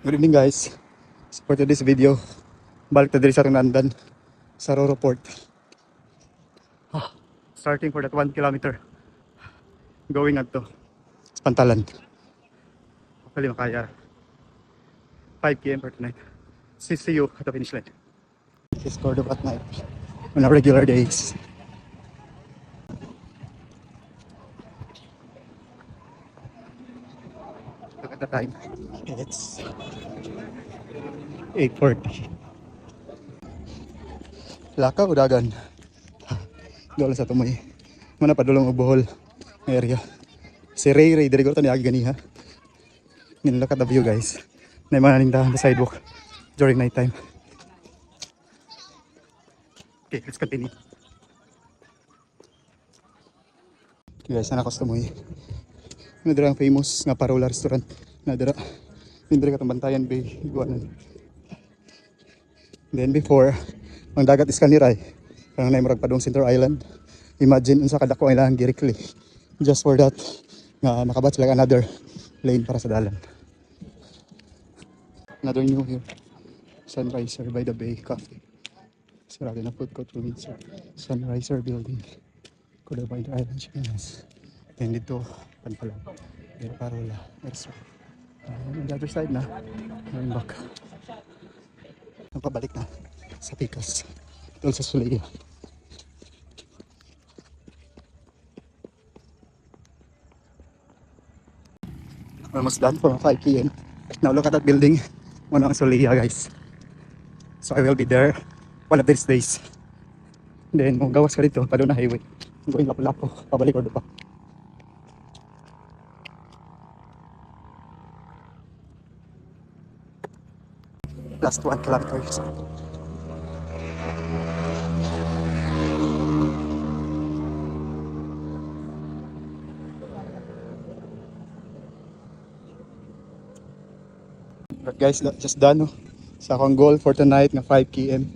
Good evening guys. So for today's video, balik na diri sa atong nandan sa Roro Port. Starting for that 1 kilometer. Going to Pantalan. Hopefully makaya. 5 km for tonight. See you at the finish line. This is Cordoba at night on our regular days. Look at the time. It's 8:40. Laka o dagan? Doon sa tumoy. Mana pa dulong og Bohol area. Si Ray diri ko tani agi gani ha. Ngin look at the view guys. Na mga nindahan sa sidewalk during night time. Okay, let's continue. Okay guys, sana ko sa tumoy. Nadira ang famous nga Parola restaurant. Nadira. Nindiri ka bantayan bay iguanan. Then before, ang dagat is kaniray. Kanang naay murag padung Center Island. Imagine unsa kadako ang ilang directly. Just for that nga nakabatch like another lane para sa dalan. Another new here. Sunriser by the Bay Cafe. Sarado na food court room sa Sunriser building. Kuda by the island Chinas. And dito Panpalan. Pero Parola. Restaurant. On the other side na. Going back. Pabalik na sa Picas. Doon sa Suleya. Almost done for 5 p.m. Now look at that building. One ang Suleya guys. So I will be there one of these days. Then kung gawas ka dito, pa doon na highway. Going Lapu-Lapu, pabalik or pa. Last 1 kilometer. But guys, just done no? Sa akong goal for tonight na 5 km.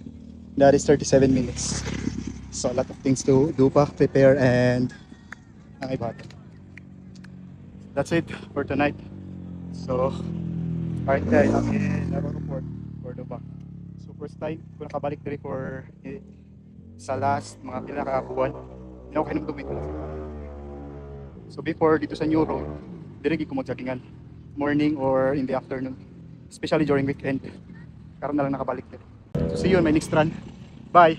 That is 37 minutes. So a lot of things to do pa, prepare and ang iba. That's it for tonight. So right guys, I'm in Roro Port, Cordoba. So first time ko nakabalik diri for sa last mga pila ka buwan. Hindi ako kainom tumito. So before dito sa New Road, diri ko mag-joggingan morning or in the afternoon, especially during weekend. Karon na lang nakabalik diri. So see you on my next run. Bye.